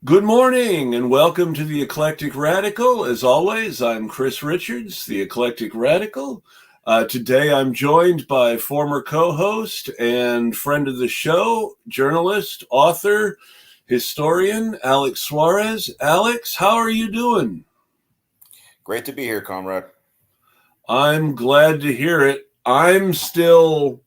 Good morning and welcome to the Eclectic Radical. As always, I'm Chris Richards, the Eclectic Radical. Today I'm joined by former co-host and friend of the show, journalist, author, historian, Alex Suarez. Alex, how are you doing? Great to be here, comrade. I'm glad to hear it. I'm still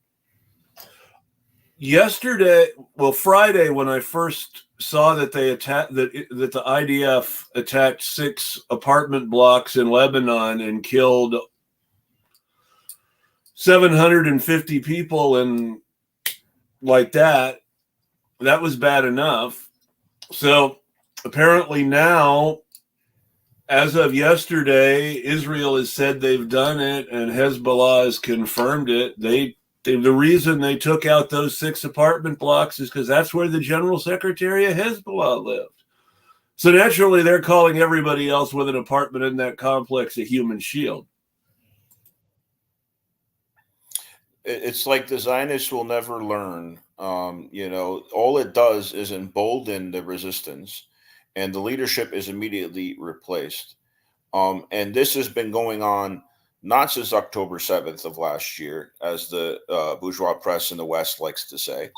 Friday, when I first saw that they attacked that the IDF attacked 6 apartment blocks in Lebanon and killed 750 people, and like that was bad enough. So apparently now, as of yesterday, Israel has said they've done it, and Hezbollah has confirmed it. The reason they took out those 6 apartment blocks is because that's where the general secretary of Hezbollah lived. So naturally, they're calling everybody else with an apartment in that complex a human shield. It's like the Zionists will never learn. All it does is embolden the resistance, and the leadership is immediately replaced. And this has been going on not since October 7th of last year, as the bourgeois press in the West likes to say,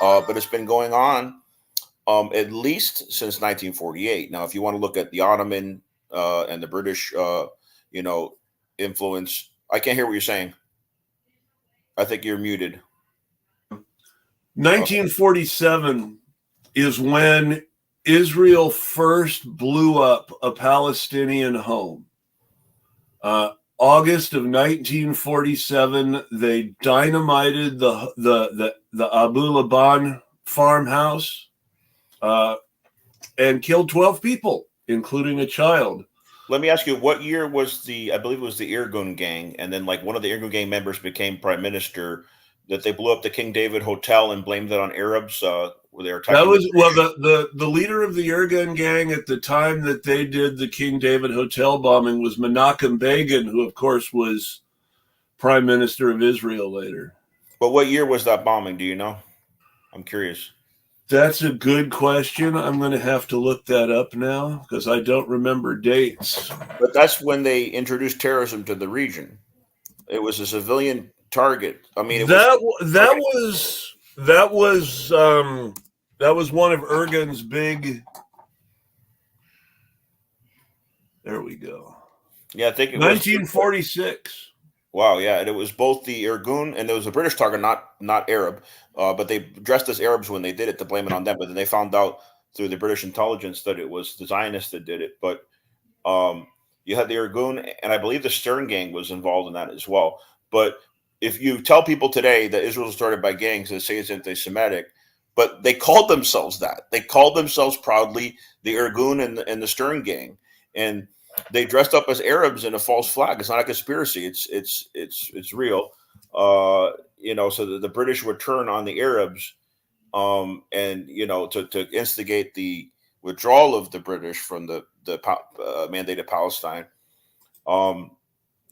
but it's been going on at least since 1948. Now, if you want to look at the Ottoman and the British, influence, I can't hear what you're saying. I think you're muted. 1947 is when Israel first blew up a Palestinian home. August of 1947, they dynamited the Abu Laban farmhouse and killed 12 people, including a child. Let me ask you, what year was I believe it was the Irgun gang, and then like one of the Irgun gang members became prime minister, that they blew up the King David Hotel and blamed it on Arabs where they were attacking. That was, well, the leader of the Irgun gang at the time that they did the King David Hotel bombing was Menachem Begin, who of course was prime minister of Israel later. But what year was that bombing? Do you know? I'm curious. That's a good question. I'm going to have to look that up now because I don't remember dates. But that's when they introduced terrorism to the region. It was a civilian target. I mean, that was one of Irgun's big. There we go. Yeah, I think it 1946. Wow, yeah, and it was both the Irgun and there was a British target, not Arab, but they dressed as Arabs when they did it to blame it on them. But then they found out through the British intelligence that it was the Zionists that did it. But you had the Irgun, and I believe the Stern gang was involved in that as well. But if you tell people today that Israel was started by gangs, they say it's anti-Semitic, but they called themselves that. They called themselves proudly the Irgun and the Stern gang, and they dressed up as Arabs in a false flag. It's not a conspiracy. It's real. So the British would turn on the Arabs, and to instigate the withdrawal of the British from the Mandate of Palestine.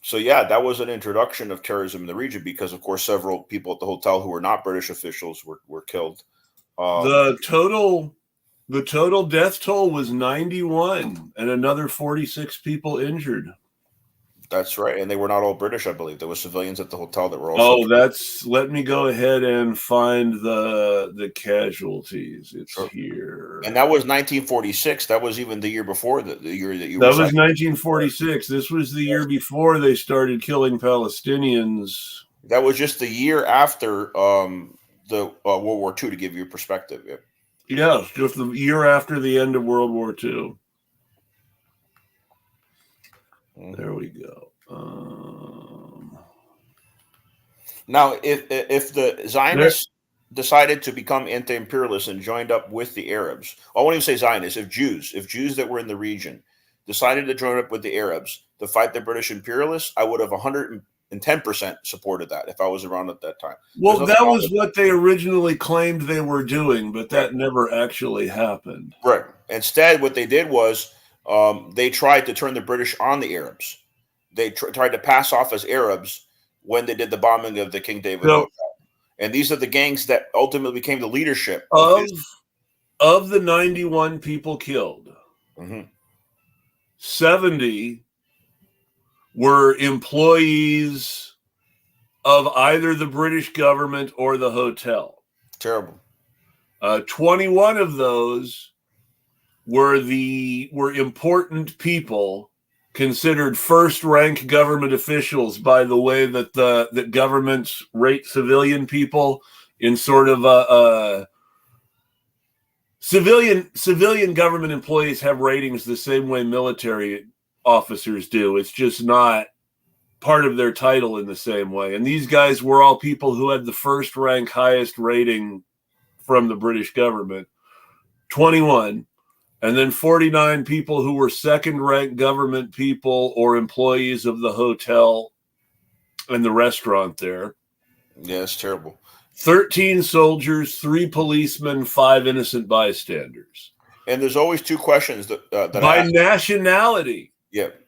So yeah, that was an introduction of terrorism in the region because, of course, several people at the hotel who were not British officials were killed. The total death toll was 91 and another 46 people injured. That's right. And they were not all British, I believe. There were civilians at the hotel that were also. Let me go ahead and find the casualties. It's Sure. Here. And that was 1946. That was even the year before the year that you That was 1946. This was the year before they started killing Palestinians. That was just the year after the World War II, to give you perspective. Yeah. Yeah, just the year after the end of World War II. There we go. Now, if the Zionists decided to become anti-imperialists and joined up with the Arabs, I won't even say Zionists, if Jews that were in the region decided to join up with the Arabs to fight the British imperialists, I would have 110% supported that if I was around at that time. Well, that was what they originally claimed they were doing, but that never actually happened. Right. Instead, what they did was they tried to turn the British on the Arabs. They tried to pass off as Arabs when they did the bombing of the King David Hotel. And these are the gangs that ultimately became the leadership of the 91 people killed, 70 were employees of either the British government or the hotel. Terrible. 21 of those were important people considered first-rank government officials by the way that governments rate civilian people in sort of a civilian government employees have ratings the same way military officers do. It's just not part of their title in the same way. And these guys were all people who had the first rank highest rating from the British government. 21. And then 49 people who were second-rank government people or employees of the hotel and the restaurant there. Yeah, it's terrible. 13 soldiers, 3 policemen, 5 innocent bystanders. And there's always two questions that by nationality. Yep.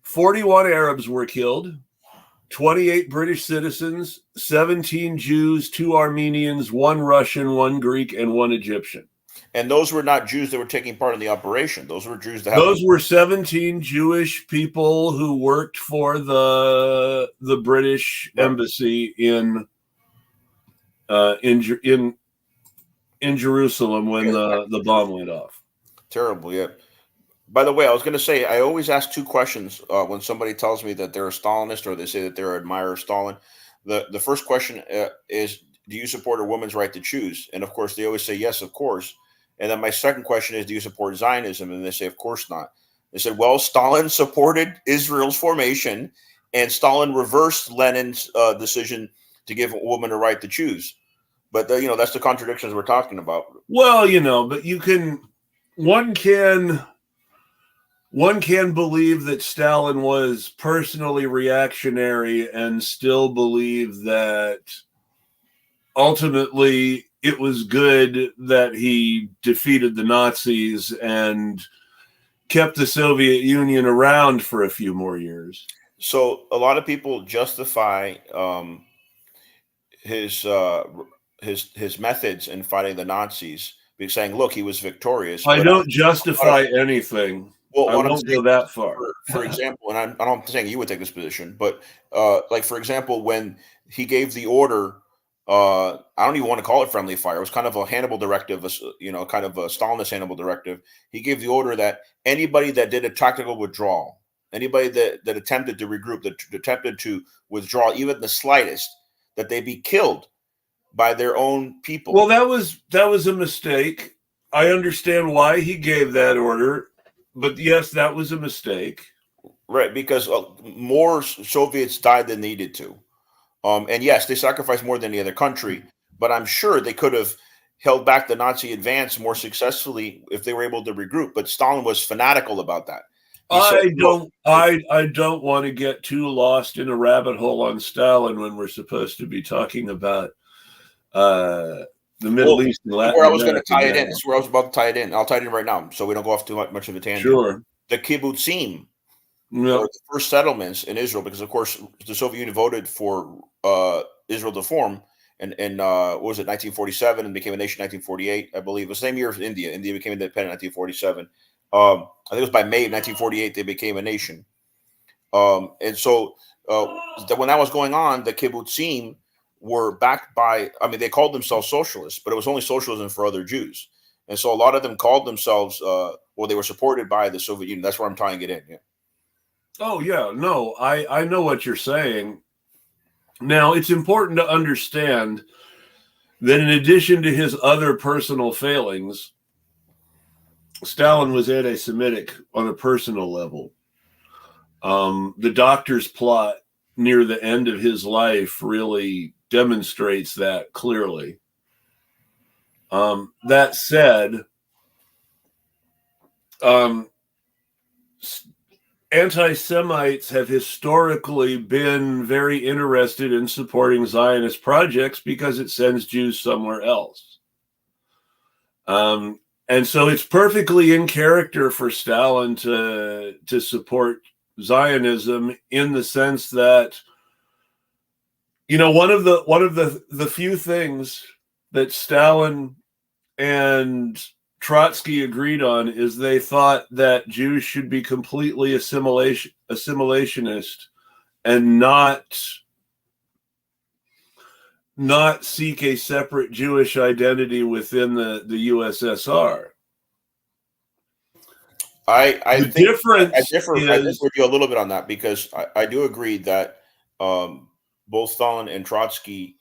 41 Arabs were killed, 28 British citizens, 17 Jews, 2 Armenians, 1 Russian, 1 Greek, and 1 Egyptian. And those were not Jews that were taking part in the operation. Those were Jews that those were 17 Jewish people who worked for the British embassy in Jerusalem when the bomb went off. Terrible, yeah. By the way, I was going to say, I always ask 2 questions when somebody tells me that they're a Stalinist or they say that they're an admirer of Stalin. The first question is, do you support a woman's right to choose? And of course, they always say, yes, of course. And then my second question is, do you support Zionism? And they say, of course not. They said, well, Stalin supported Israel's formation, and Stalin reversed Lenin's decision to give a woman a right to choose. But, that's the contradictions we're talking about. Well, but one can believe that Stalin was personally reactionary and still believe that ultimately it was good that he defeated the Nazis and kept the Soviet Union around for a few more years. So a lot of people justify his methods in fighting the Nazis, saying, look, he was victorious. I don't justify anything. Well, I won't go that far. For example, and I'm not saying you would take this position, but like, for example, when he gave the order, I don't even want to call it friendly fire. It was kind of a Hannibal directive, kind of a Stalinist Hannibal directive. He gave the order that anybody that did a tactical withdrawal, anybody that attempted to regroup, that attempted to withdraw, even the slightest, that they be killed by their own people. Well, that was a mistake. I understand why he gave that order, but yes, that was a mistake. Right, because more Soviets died than needed to. And yes, they sacrificed more than any other country, but I'm sure they could have held back the Nazi advance more successfully if they were able to regroup. But Stalin was fanatical about that. I don't want to get too lost in a rabbit hole on Stalin when we're supposed to be talking about the Middle East and Latin America. Where I was going to tie it in. Now. It's where I was about to tie it in. I'll tie it in right now, so we don't go off too much of a tangent. Sure. The kibbutzim. Yep. The first settlements in Israel, because of course the Soviet Union voted for Israel to form, and what was it, 1947, and became a nation in 1948, I believe. It was the same year as India. India became independent in 1947. I think it was by May of 1948 they became a nation. And so when that was going on, the kibbutzim were backed by, they called themselves socialists, but it was only socialism for other Jews. And so a lot of them called themselves, they were supported by the Soviet Union. That's where I'm tying it in. Yeah. Oh, yeah. No, I know what you're saying. Now, it's important to understand that in addition to his other personal failings, Stalin was anti-Semitic on a personal level. The doctor's plot near the end of his life really demonstrates that clearly. That said, anti-Semites have historically been very interested in supporting Zionist projects because it sends Jews somewhere else. And so it's perfectly in character for Stalin to support Zionism in the sense that, one of the few things that Stalin and Trotsky agreed on is they thought that Jews should be completely assimilationist and not seek a separate Jewish identity within the USSR. I The think difference I differ is with you a little bit on that, because I do agree that both Stalin and Trotsky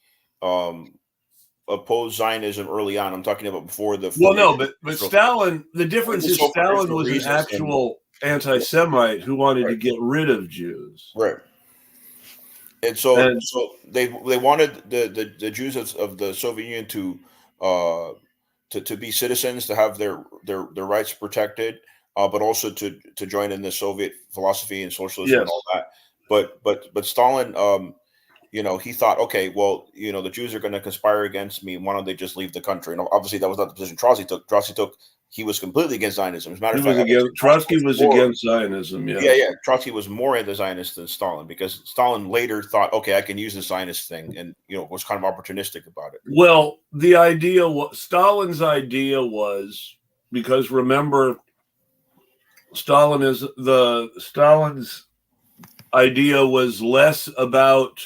opposed Zionism early on. I'm talking about before the well, 40 no, but Stalin. The for difference is Stalin personal was an reasons, and actual anti-Semite who wanted to right, get rid of Jews. right. And And so they wanted the Jews of the Soviet Union to be citizens, to have their rights protected, but also to join in the Soviet philosophy and socialism and all yes, that. But Stalin, he thought, okay, well, the Jews are going to conspire against me. Why don't they just leave the country? And obviously, that was not the position Trotsky took. He was completely against Zionism. As a matter he of was fact, I would say against Trotsky was more. against Zionism. Yeah, Yes. yeah. Trotsky was more anti-Zionist than Stalin, because Stalin later thought, okay, I can use the Zionist thing, and was kind of opportunistic about it. Well, the idea was Stalin's idea was because remember, Stalin's idea was less about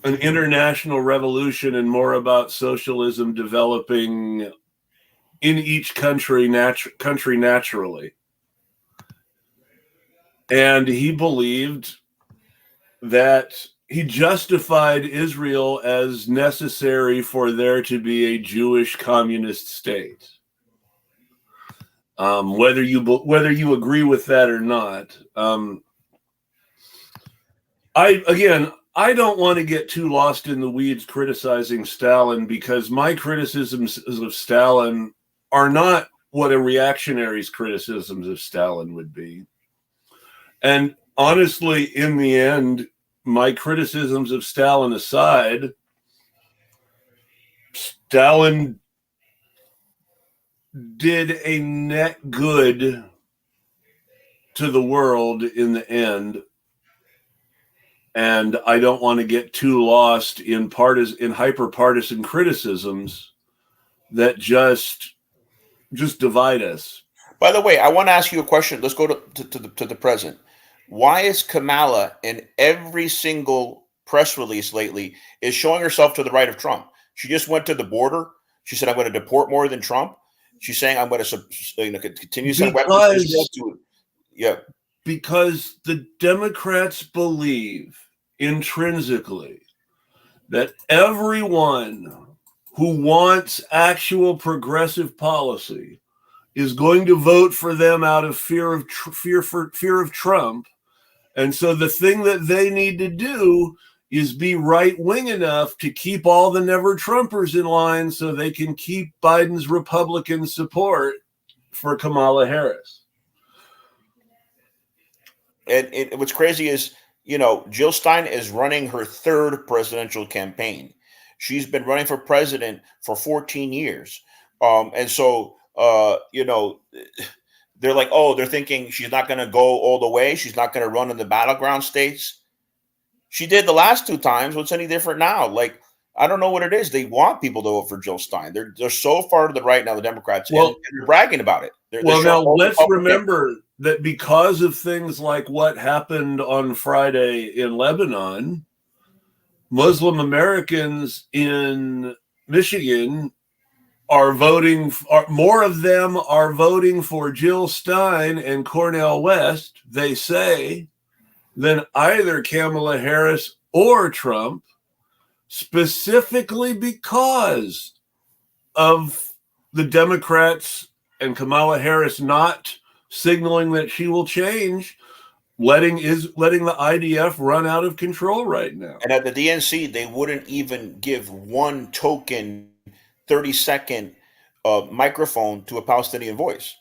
an international revolution and more about socialism developing in each country naturally. And he believed that he justified Israel as necessary for there to be a Jewish communist state. Whether you agree with that or not, I don't want to get too lost in the weeds criticizing Stalin, because my criticisms of Stalin are not what a reactionary's criticisms of Stalin would be. And honestly, in the end, my criticisms of Stalin aside, Stalin did a net good to the world in the end. And I don't want to get too lost in hyper-partisan criticisms that just divide us. By the way, I want to ask you a question. Let's go to the present. Why is Kamala in every single press release lately is showing herself to the right of Trump? She just went to the border. She said, "I'm going to deport more than Trump." She's saying, "I'm going to continue to send weapons to Israel." Yeah, because the Democrats believe intrinsically that everyone who wants actual progressive policy is going to vote for them out of fear of Trump. And so the thing that they need to do is be right-wing enough to keep all the never-Trumpers in line so they can keep Biden's Republican support for Kamala Harris. and what's crazy is, Jill Stein is running her third presidential campaign. She's been running for president for 14 years. And so, they're like, oh, they're thinking she's not going to go all the way. She's not going to run in the battleground states. She did the last two times. What's any different now? Like, I don't know what it is. They want people to vote for Jill Stein. They're so far to the right now, the Democrats, and they're bragging about it. Now let's remember that because of things like what happened on Friday in Lebanon, Muslim Americans in Michigan more of them are voting for Jill Stein and Cornel West, they say, than either Kamala Harris or Trump, specifically because of the Democrats and Kamala Harris not signaling that she will change, letting the IDF run out of control right now. And at the DNC, they wouldn't even give one token 30-second microphone to a Palestinian voice.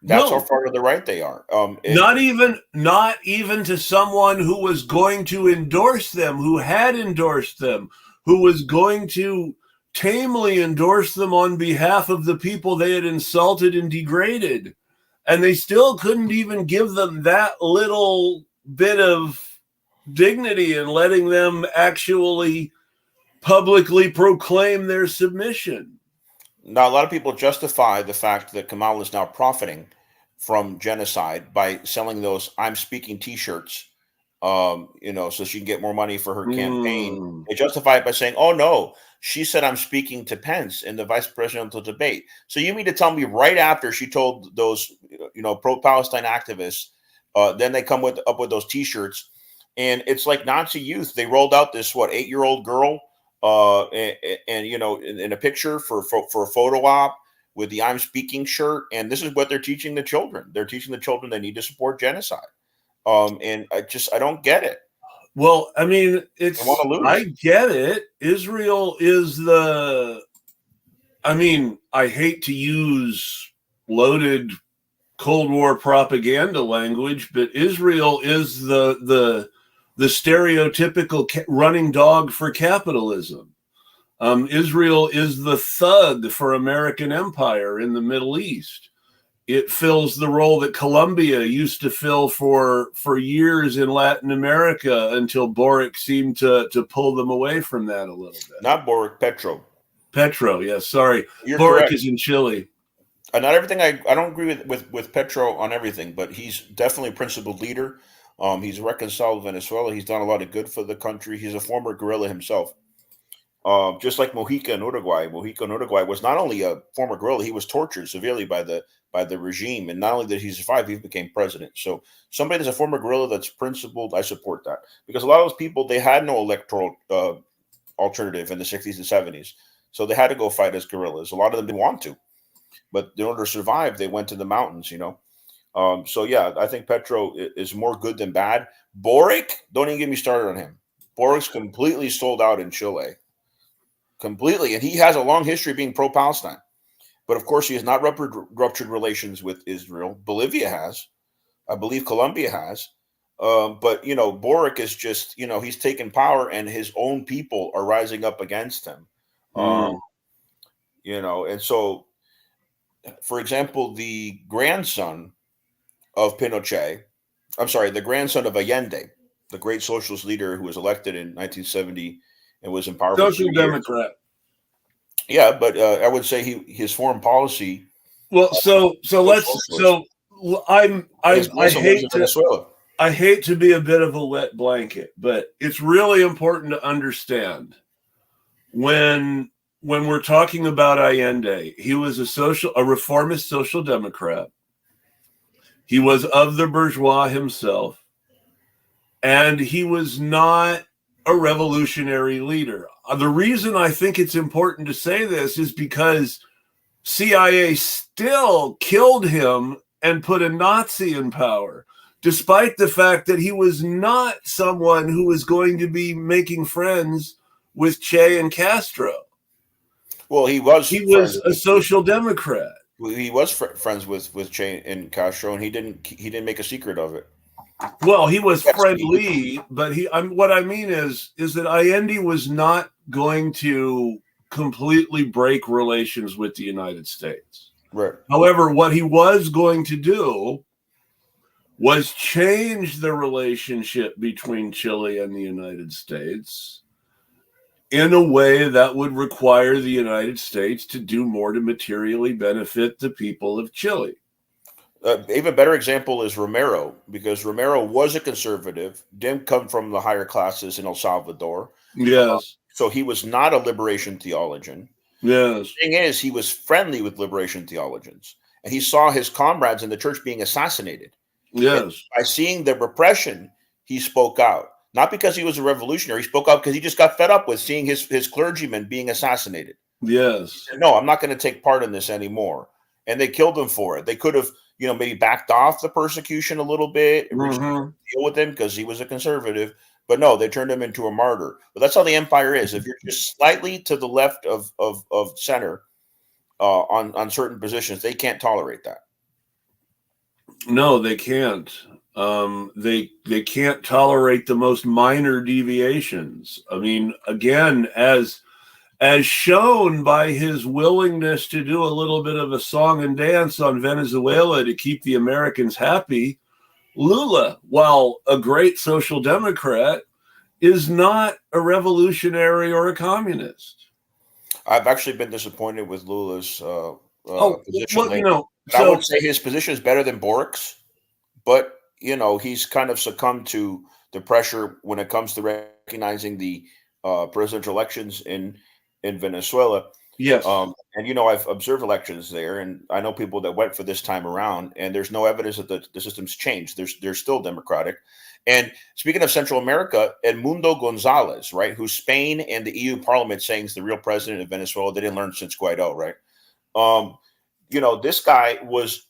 That's how far to the right they are. Not even to someone who was going to endorse them, who had endorsed them, who was going to tamely endorse them on behalf of the people they had insulted and degraded. And they still couldn't even give them that little bit of dignity in letting them actually publicly proclaim their submission. Now, a lot of people justify the fact that Kamala is now profiting from genocide by selling those "I'm speaking" T-shirts, so she can get more money for her campaign. Mm. They justify it by saying, "Oh no, she said I'm speaking to Pence in the vice presidential debate." So you mean to tell me right after she told those, pro-Palestine activists, then they come up with those T-shirts, and it's like Nazi youth. They rolled out this 8-year-old girl, and in a picture for a photo op with the "I'm speaking" shirt, and this is what they're teaching the children. They're teaching the children they need to support genocide. And I don't get it. Well, I mean, They want to I lose. get it. Israel is I hate to use loaded Cold War propaganda language, but Israel is the stereotypical running dog for capitalism. Israel is the thug for American empire in the Middle East. It fills the role that Colombia used to fill for years in Latin America until Boric seemed to pull them away from that a little bit. Not Boric, Petro. Petro, yes, sorry. You're Boric correct. is in Chile. Not everything. I don't agree with Petro on everything, but he's definitely a principled leader. He's reconciled Venezuela. He's done a lot of good for the country. He's a former guerrilla himself. Just like Mojica in Uruguay. Mojica in Uruguay was not only a former guerrilla, he was tortured severely by the regime, and not only did he survive, he became president. So somebody that's a former guerrilla that's principled, I support that, because a lot of those people, they had no electoral alternative in the 60s and 70s, so they had to go fight as guerrillas. A lot of them didn't want to, but in order to survive, they went to the mountains. So yeah, I think Petro is more good than bad. Boric, don't even get me started on him. Boric's completely sold out in Chile. Completely, and he has a long history of being pro-Palestine. But of course, he has not ruptured relations with Israel. Bolivia has, I believe, Colombia has. But Boric is just, he's taken power, and his own people are rising up against him. Mm. And so, for example, the grandson of Pinochet, I'm sorry, the grandson of Allende, the great socialist leader who was elected in 1970 and was in power for 2 Social years. Democrat. Yeah, but I would say his foreign policy. Well, so I hate to be a bit of a wet blanket, but it's really important to understand when we're talking about Allende, he was a reformist social democrat. He was of the bourgeois himself, and he was not a revolutionary leader. The reason I think it's important to say this is because CIA still killed him and put a Nazi in power, despite the fact that he was not someone who was going to be making friends with Che and Castro. Well, he was a social democrat. He was friends with Che and Castro, and he didn't make a secret of it. Well, he was friendly, but what I mean is that Allende was not going to completely break relations with the United States. Right. However, what he was going to do was change the relationship between Chile and the United States in a way that would require the United States to do more to materially benefit the people of Chile. Even better example is Romero, because Romero was a conservative, didn't come from the higher classes in El Salvador. Yes. So he was not a liberation theologian. Yes. The thing is, he was friendly with liberation theologians, and he saw his comrades in the church being assassinated. Yes. And by seeing the repression, he spoke out. Not because he was a revolutionary. He spoke out because he just got fed up with seeing his clergymen being assassinated. Yes. He said, no, I'm not going to take part in this anymore. And they killed him for it. They could have, maybe backed off the persecution a little bit, deal with him because he was a conservative. But no, they turned him into a martyr. But that's how the empire is. If you're just slightly to the left of center on certain positions, they can't tolerate that. No, they can't. They can't tolerate the most minor deviations. I mean, again, as shown by his willingness to do a little bit of a song and dance on Venezuela to keep the Americans happy, Lula, while a great social democrat, is not a revolutionary or a communist. I've actually been disappointed with Lula's Oh, position well, lately. And I would so say his position is better than Borik's, but he's kind of succumbed to the pressure when it comes to recognizing the presidential elections in Venezuela. yes, And I've observed elections there, and I know people that went for this time around, and there's no evidence that the system's changed. They're still democratic. And speaking of Central America, Edmundo Gonzalez, right, who Spain and the EU Parliament saying is the real president of Venezuela, they didn't learn since Guaido, right? Um, this guy was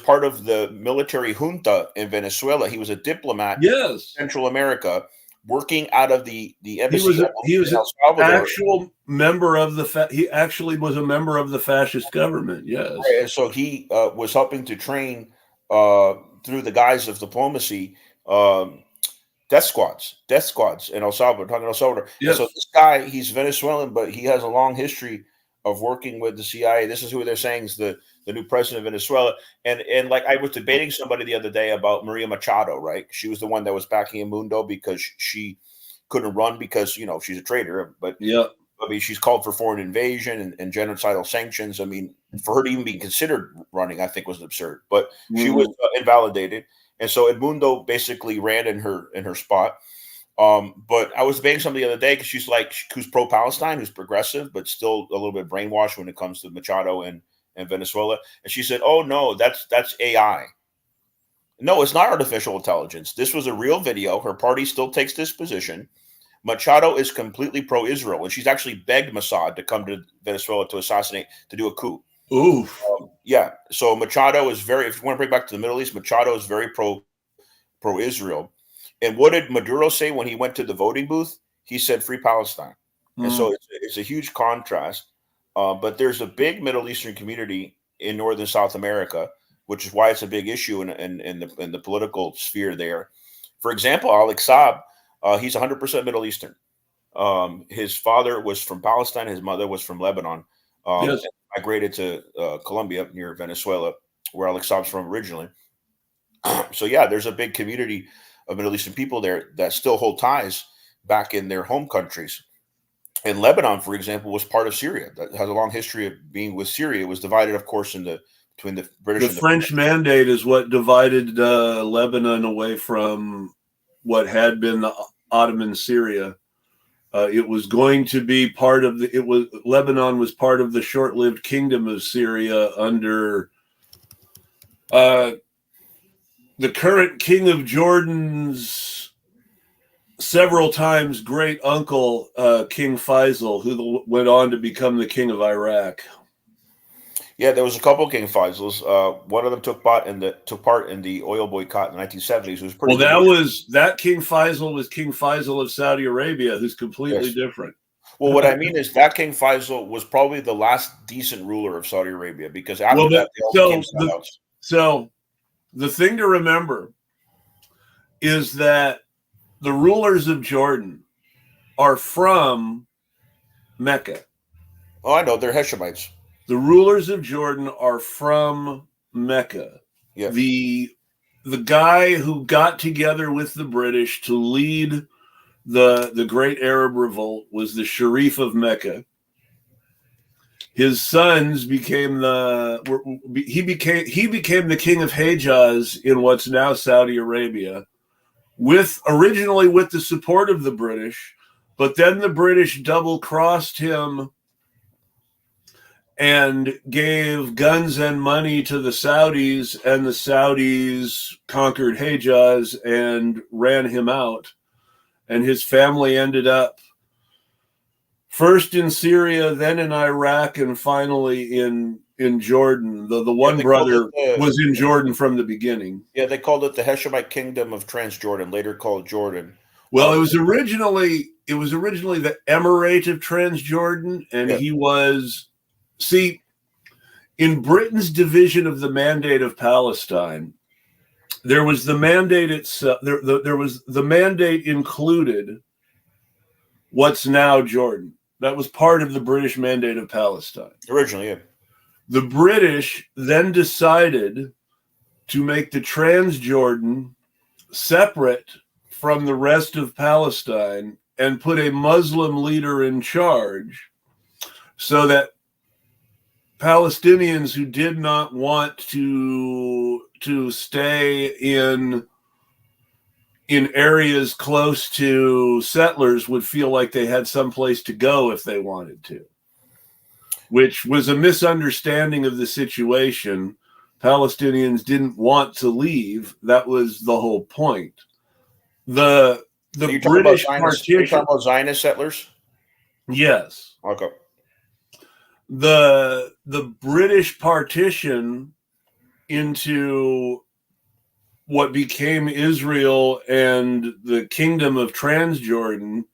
part of the military junta in Venezuela. He was a diplomat yes. in Central America, working out of the He embassy was in an El Salvador. actual member of he actually was a member of the fascist government. Yes. Right, and so he was helping to train through the guise of diplomacy um, death squads in El Salvador, talking El Salvador. And so Yes. this guy, he's Venezuelan, but he has a long history of working with the CIA. This is who they're saying is the new president of Venezuela. And like I was debating somebody the other day about Maria Machado, right? She was the one that was backing Mundo because she couldn't run because she's a traitor. But Yeah. I mean, she's called for foreign invasion and genocidal sanctions. I mean, for her to even be considered running, I think was absurd. But she was invalidated, and so Edmundo basically ran in her spot. But I was debating something the other day because she's like, who's pro-Palestine, who's progressive, but still a little bit brainwashed when it comes to Machado and Venezuela. And she said, "Oh no, that's AI. No, it's not artificial intelligence. This was a real video. Her party still takes this position. Machado is completely pro-Israel, and she's actually begged Mossad to come to Venezuela to do a coup. Oof. Yeah. So Machado is if you want to bring back to the Middle East, Machado is very pro-Israel. And what did Maduro say when he went to the voting booth? He said, "Free Palestine." And so it's a huge contrast. But there's a big Middle Eastern community in Northern South America, which is why it's a big issue in the political sphere there. For example, Alex Saab, he's 100% Middle Eastern. His father was from Palestine. His mother was from Lebanon. Yes. Migrated to Colombia near Venezuela, where Alex Saab's from originally. So yeah, there's a big community of Middle Eastern people there that still hold ties back in their home countries. And Lebanon, for example, was part of Syria. That has a long history of being with Syria. It was divided, of course, between the British The and the French mandate is what divided Lebanon away from what had been the Ottoman Syria. It was going to be part of Lebanon was part of the short-lived kingdom of Syria under the current king of Jordan's several times great uncle, King Faisal, who went on to become the king of Iraq. Yeah, there was a couple of King Faisals. One of them took part in the oil boycott in the 1970s. It was pretty. Well, that King Faisal was King Faisal of Saudi Arabia, who's completely different. Well, what I mean is that King Faisal was probably the last decent ruler of Saudi Arabia because after that, they all became sellouts. So the thing to remember is that the rulers of Jordan are from Mecca. Oh, I know. They're Hashemites. The rulers of Jordan are from Mecca. Yeah. The guy who got together with the British to lead the Great Arab Revolt was the Sharif of Mecca. His sons became the king of Hejaz in what's now Saudi Arabia, originally with the support of the British, but then the British double-crossed him and gave guns and money to the Saudis, and the Saudis conquered Hejaz and ran him out. And his family ended up first in Syria, then in Iraq, and finally in Jordan. The one brother was in Jordan from the beginning. Yeah, they called it the Hashemite Kingdom of Transjordan, later called Jordan. Well, it was originally the Emirate of Transjordan, and he was. See, in Britain's division of the Mandate of Palestine, there was the mandate itself. There was the mandate included what's now Jordan. That was part of the British Mandate of Palestine. Originally, yeah. The British then decided to make the Transjordan separate from the rest of Palestine and put a Muslim leader in charge. so that Palestinians who did not want to stay in areas close to settlers would feel like they had some place to go if they wanted to, which was a misunderstanding of the situation. Palestinians didn't want to leave. That was the whole point. The British partition. You're talking about Zionist settlers? Yes. Okay. The British partition into what became Israel and the Kingdom of Transjordan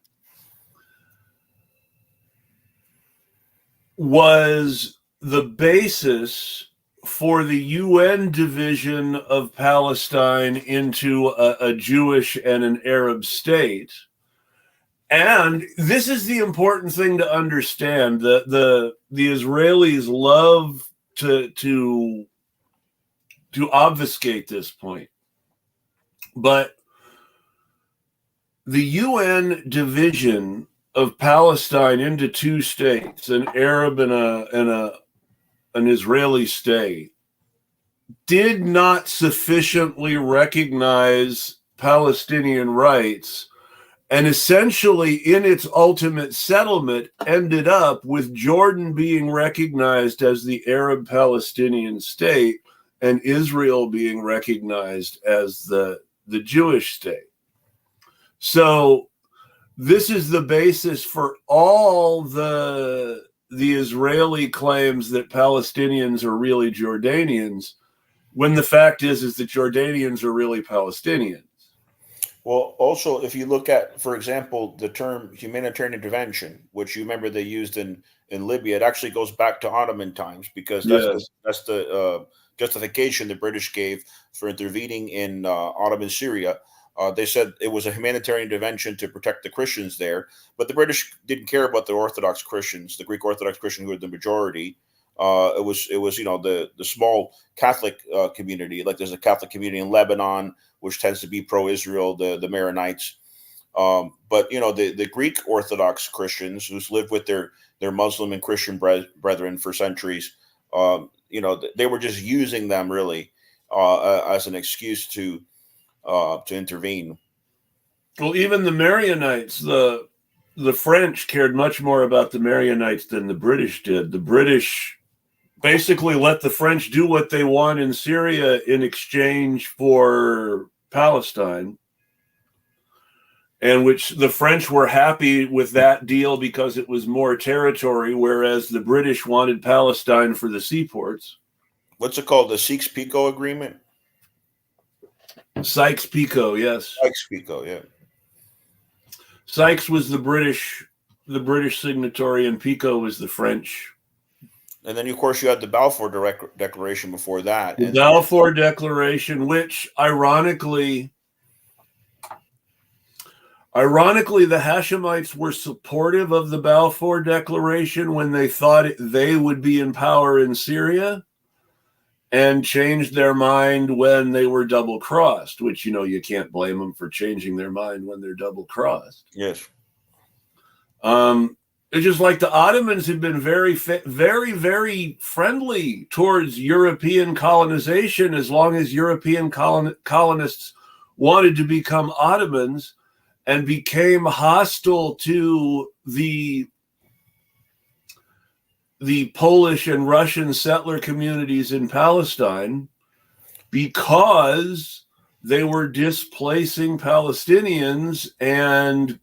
was the basis for the UN division of Palestine into a Jewish and an Arab state. And this is the important thing to understand. The Israelis love to obfuscate this point. But the UN division of Palestine into two states, an Arab and an Israeli state, did not sufficiently recognize Palestinian rights, and essentially in its ultimate settlement ended up with Jordan being recognized as the Arab Palestinian state and Israel being recognized as the Jewish state. So this is the basis for all the Israeli claims that Palestinians are really Jordanians, when the fact is that Jordanians are really Palestinians. Well, also, if you look at, for example, the term humanitarian intervention, which you remember they used in Libya, it actually goes back to Ottoman times, because that's the justification the British gave for intervening in Ottoman Syria. They said it was a humanitarian intervention to protect the Christians there, but the British didn't care about the Orthodox Christians, the Greek Orthodox Christians who were the majority. It was the small Catholic community, like there's a Catholic community in Lebanon, which tends to be pro-Israel, the Maronites. But the Greek Orthodox Christians who lived with their Muslim and Christian brethren for centuries, they were just using them really as an excuse to intervene. Well, even the Maronites, the French cared much more about the Maronites than the British did. The British basically let the French do what they want in Syria in exchange for Palestine, and which the French were happy with that deal because it was more territory, whereas the British wanted Palestine for the seaports. What's it called? The Sykes-Picot Agreement? Sykes-Picot, yes. Sykes-Picot, yeah. Sykes was the British signatory, and Picot was the French. And then, of course, you had the Balfour Declaration before that. The Balfour Declaration, which ironically, the Hashemites were supportive of the Balfour Declaration when they thought they would be in power in Syria, and changed their mind when they were double-crossed, which, you can't blame them for changing their mind when they're double-crossed. Yes. It's just like the Ottomans had been very, very, very friendly towards European colonization as long as European colonists wanted to become Ottomans, and became hostile to the Polish and Russian settler communities in Palestine because they were displacing Palestinians and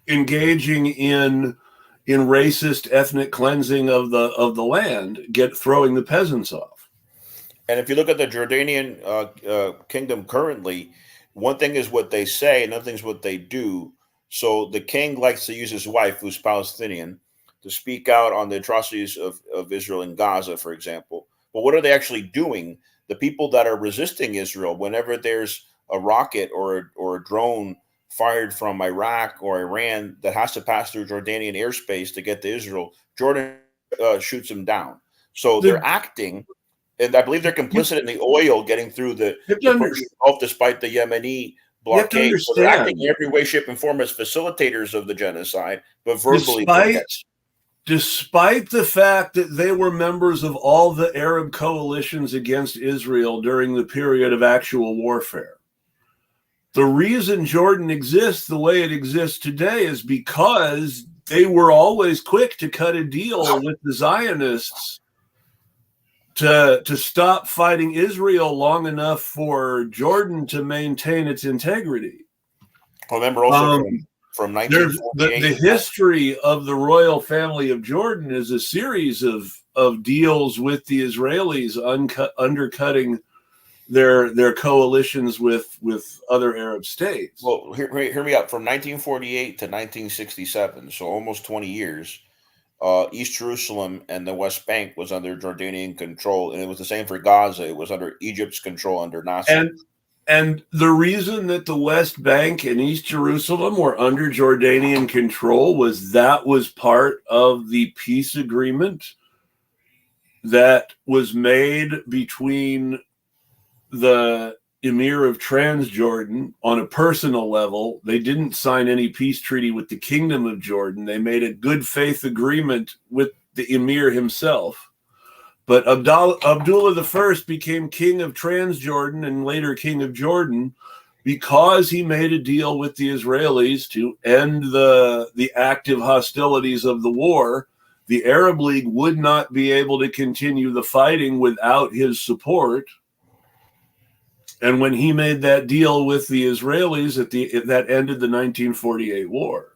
engaging in racist ethnic cleansing of the land, throwing the peasants off. And if you look at the Jordanian kingdom currently, one thing is what they say, another thing is what they do. So the king likes to use his wife, who's Palestinian, to speak out on the atrocities of Israel in Gaza, for example. But what are they actually doing? The people that are resisting Israel, whenever there's a rocket or a drone fired from Iraq or Iran that has to pass through Jordanian airspace to get to Israel, Jordan shoots them down. So they're acting, and I believe they're complicit in the oil getting through the Persian Gulf despite the Yemeni blockade. So they're acting in every way, shape, and form as facilitators of the genocide, but verbally. despite the fact that they were members of all the Arab coalitions against Israel during the period of actual warfare. The reason Jordan exists the way it exists today is because they were always quick to cut a deal with the Zionists to stop fighting Israel long enough for Jordan to maintain its integrity. Remember also from 1948. The history of the royal family of Jordan is a series of deals with the Israelis undercutting their coalitions with other Arab states. Well, hear me out. From 1948 to 1967, so almost 20 years, East Jerusalem and the West Bank was under Jordanian control, and it was the same for Gaza. It was under Egypt's control under Nasser. And the reason that the West Bank and East Jerusalem were under Jordanian control was part of the peace agreement that was made between the Emir of Transjordan on a personal level. They didn't sign any peace treaty with the Kingdom of Jordan. They made a good faith agreement with the Emir himself. But Abdullah I became king of Transjordan and later king of Jordan because he made a deal with the Israelis to end the active hostilities of the war. The Arab League would not be able to continue the fighting without his support. And when he made that deal with the Israelis, that ended the 1948 war.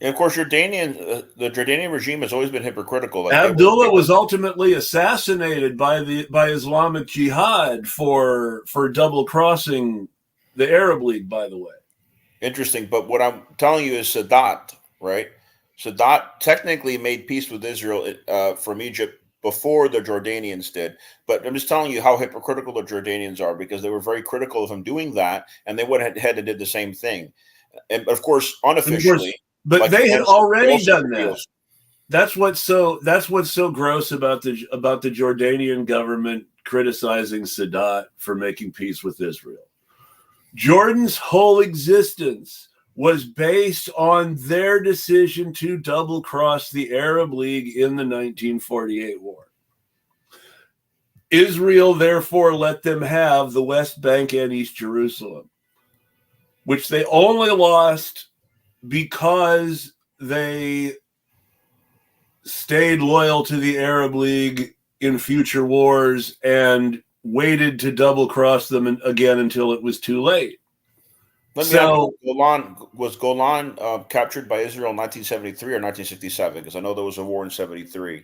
And of course, the Jordanian regime has always been hypocritical. Like Abdullah was ultimately assassinated by Islamic Jihad for double crossing the Arab League. By the way, interesting. But what I'm telling you is Sadat, right? Sadat technically made peace with Israel from Egypt before the Jordanians did. But I'm just telling you how hypocritical the Jordanians are, because they were very critical of him doing that, and they went ahead and did the same thing. And of course, unofficially. But like they had already done that. Reveals. That's what's so gross about the Jordanian government criticizing Sadat for making peace with Israel. Jordan's whole existence was based on their decision to double cross the Arab League in the 1948 war. Israel therefore let them have the West Bank and East Jerusalem, which they only lost because they stayed loyal to the Arab League in future wars and waited to double cross them again until it was too late. Let me ask, was Golan captured by Israel in 1973 or 1967? Because I know there was a war in 73.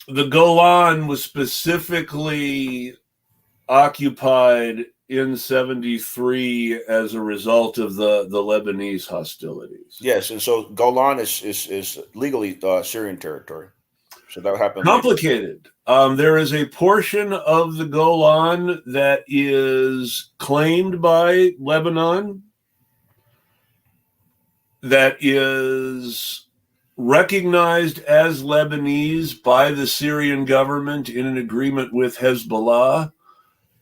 The Golan was specifically occupied in 73 as a result of the Lebanese hostilities. Yes, and so Golan is legally Syrian territory. So that happened. Complicated. There is a portion of the Golan that is claimed by Lebanon, that is recognized as Lebanese by the Syrian government in an agreement with Hezbollah.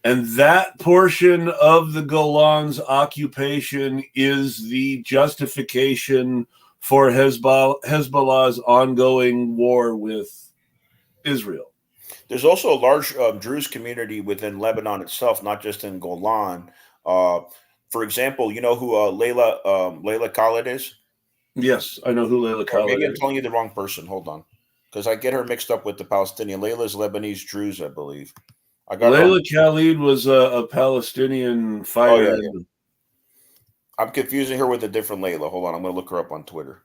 And that portion of the Golan's occupation is the justification for Hezbollah's ongoing war with Israel. There's also a large Druze community within Lebanon itself, not just in Golan. For example, you know who Layla Khalid is? Yes, I know who Layla Khalid is. Maybe I'm telling you the wrong person. Hold on. Because I get her mixed up with the Palestinian. Layla's Lebanese Druze, I believe. Layla Khalid was a Palestinian fighter. Oh, yeah. I'm confusing her with a different Layla. Hold on. I'm going to look her up on Twitter.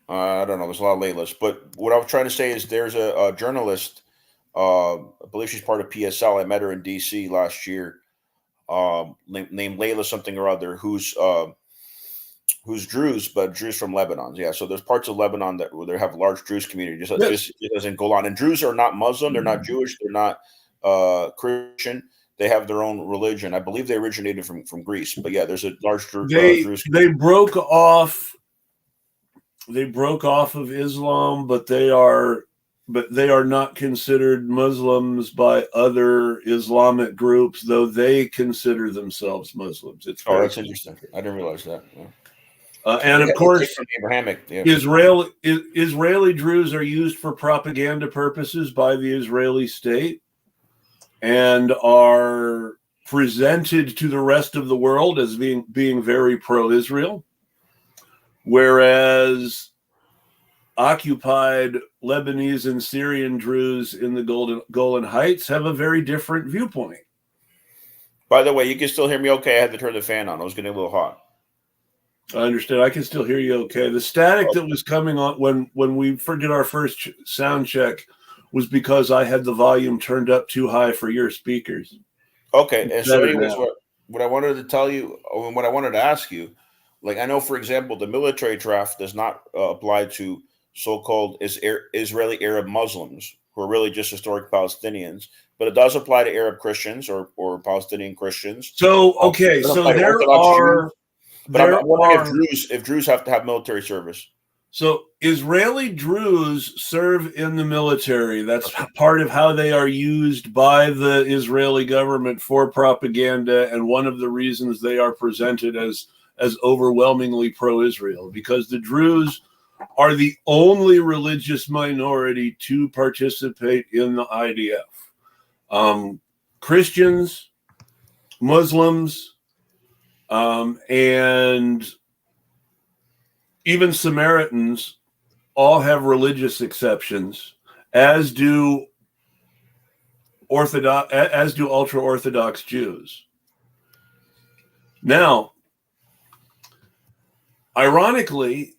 I don't know. There's a lot of Laylas. But what I was trying to say is there's a journalist, I believe she's part of PSL. I met her in D.C. last year, named Layla something or other, who's Druze, but Druze from Lebanon. Yeah, so there's parts of Lebanon where they have large Druze community, just as in Golan. And Druze are not Muslim, they're not Jewish, they're not Christian. They have their own religion. I believe they originated from Greece. But yeah, there's a large Druze community. They broke off of Islam, but they are not considered Muslims by other Islamic groups, though they consider themselves Muslims. That's interesting. I didn't realize that. Yeah. And of course, from Abrahamic. Yeah. Israeli Druze are used for propaganda purposes by the Israeli state and are presented to the rest of the world as being very pro-Israel, whereas occupied Lebanese and Syrian Druze in the Golan Heights have a very different viewpoint. By the way, you can still hear me okay. I had to turn the fan on. I was getting a little hot. I understand. I can still hear you okay. The static that was coming on when we did our first sound check was because I had the volume turned up too high for your speakers. Okay. And so anyways, what I wanted to tell you, or what I wanted to ask you, like I know, for example, the military draft does not apply to so-called Israeli Arab Muslims who are really just historic Palestinians, but it does apply to Arab Christians or Palestinian Christians. So, okay, so there are... But I'm wondering if Druze have to have military service. So Israeli Druze serve in the military. That's part of how they are used by the Israeli government for propaganda, and one of the reasons they are presented as overwhelmingly pro-Israel, because the Druze are the only religious minority to participate in the IDF. Christians, Muslims, and even Samaritans all have religious exceptions, as do ultra-Orthodox Jews. Now, ironically,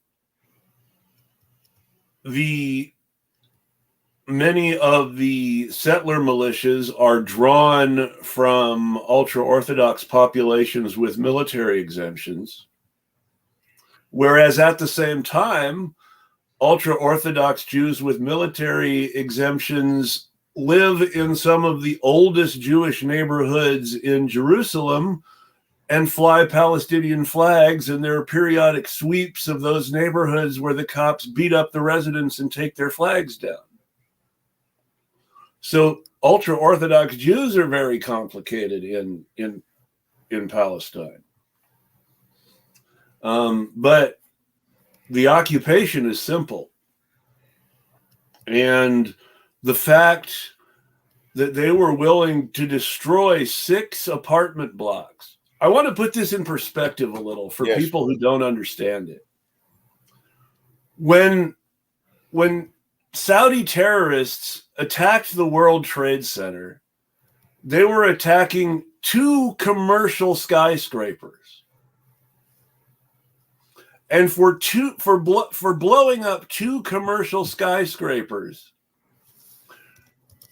many of the settler militias are drawn from ultra-Orthodox populations with military exemptions, whereas at the same time, ultra-Orthodox Jews with military exemptions live in some of the oldest Jewish neighborhoods in Jerusalem and fly Palestinian flags, and there are periodic sweeps of those neighborhoods where the cops beat up the residents and take their flags down. So ultra-Orthodox Jews are very complicated in Palestine. But the occupation is simple. And the fact that they were willing to destroy 6 apartment blocks. I want to put this in perspective a little for people who don't understand it. When Saudi terrorists attacked the World Trade Center, they were attacking 2 commercial skyscrapers. And for blowing up 2 commercial skyscrapers,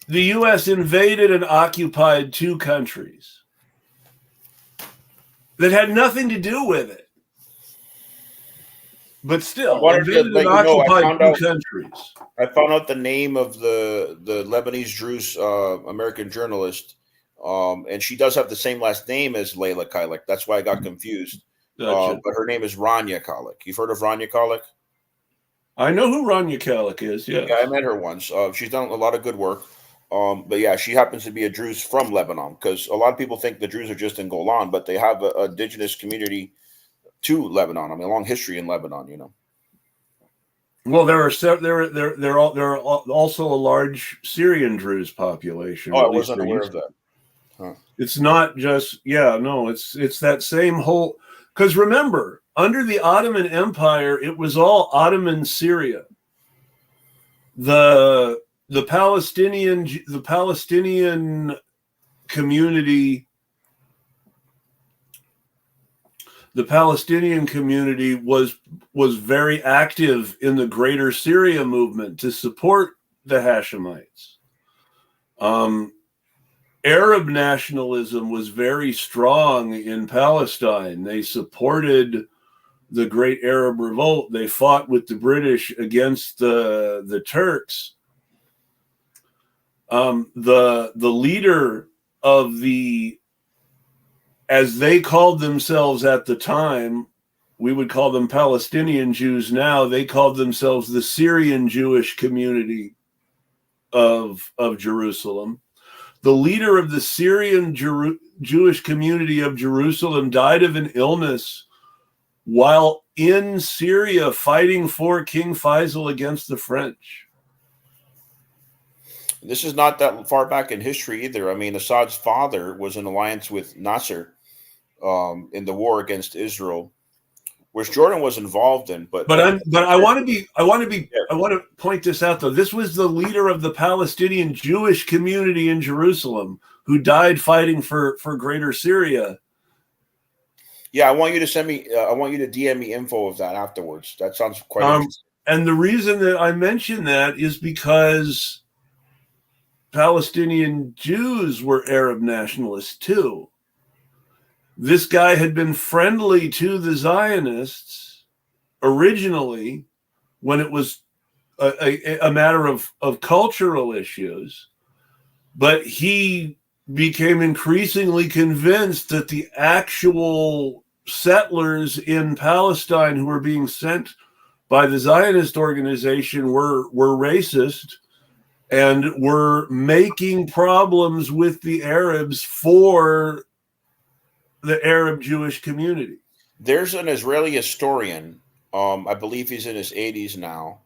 the U.S. invaded and occupied 2 countries that had nothing to do with it. But still, invaded and occupied 2 countries. I found out the name of the Lebanese Druze American journalist, and she does have the same last name as Layla Khalek. That's why I got confused. Gotcha. But her name is Rania Khalek. You've heard of Rania Khalek? I know who Rania Khalek is, yeah. Yeah, I met her once. She's done a lot of good work. But yeah, she happens to be a Druze from Lebanon, because a lot of people think the Druze are just in Golan, but they have an indigenous community to Lebanon. I mean, a long history in Lebanon, you know. Well, there are also a large Syrian Druze population. Oh, I wasn't aware of that. Huh. It's not just it's that same whole, because remember, under the Ottoman Empire, it was all Ottoman Syria. The Palestinian community. The Palestinian community was very active in the Greater Syria movement to support the Hashemites. Arab nationalism was very strong in Palestine. They supported the Great Arab Revolt. They fought with the British against the Turks. The leader of the, as they called themselves at the time, we would call them Palestinian Jews now, they called themselves the Syrian Jewish community of Jerusalem. The leader of the Syrian Jewish community of Jerusalem died of an illness while in Syria fighting for King Faisal against the French. This is not that far back in history either. I mean, Assad's father was in alliance with Nasser in the war against Israel, which Jordan was involved in. But I want to point this out though. This was the leader of the Palestinian Jewish community in Jerusalem who died fighting for Greater Syria. Yeah, I want you to send me. I want you to DM me info of that afterwards. That sounds quite interesting. And the reason that I mention that is because Palestinian Jews were Arab nationalists too. This guy had been friendly to the Zionists originally when it was a matter of cultural issues, but he became increasingly convinced that the actual settlers in Palestine who were being sent by the Zionist organization were racist and were making problems with the Arabs for the Arab Jewish community. There's an Israeli historian, I believe he's in his 80s now,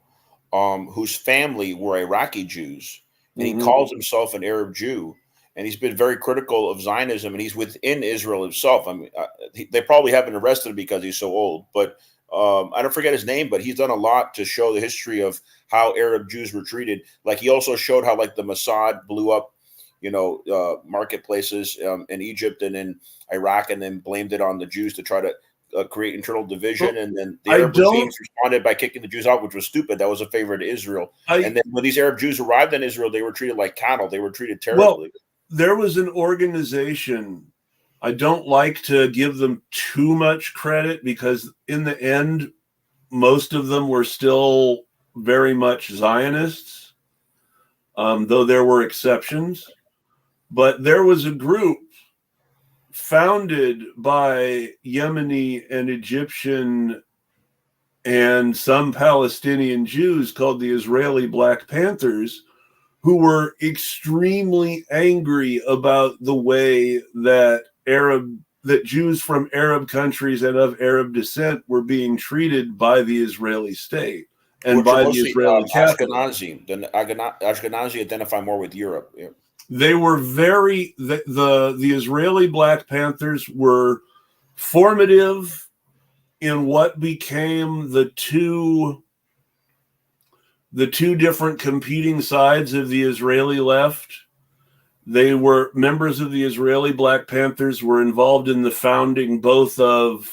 whose family were Iraqi Jews, and he calls himself an Arab Jew, and he's been very critical of Zionism, and he's within Israel himself. I mean, they probably haven't arrested him because he's so old, but I don't forget his name, but he's done a lot to show the history of how Arab Jews were treated. Like he also showed how like the Mossad blew up, marketplaces in Egypt and in Iraq, and then blamed it on the Jews to try to create internal division. And then the Arab regimes responded by kicking the Jews out, which was stupid. That was a favor to Israel. And then when these Arab Jews arrived in Israel, they were treated like cattle. They were treated terribly. Well, there was an organization. I don't like to give them too much credit because in the end, most of them were still very much Zionists, though there were exceptions. But there was a group founded by Yemeni and Egyptian and some Palestinian Jews called the Israeli Black Panthers, who were extremely angry about the way that Jews from Arab countries and of Arab descent were being treated by the Israeli state and by the Israeli capital. Ashkenazi identify more with Europe. Yeah. They were the Israeli Black Panthers were formative in what became the two different competing sides of the Israeli left. They were members of the Israeli Black Panthers, were involved in the founding both of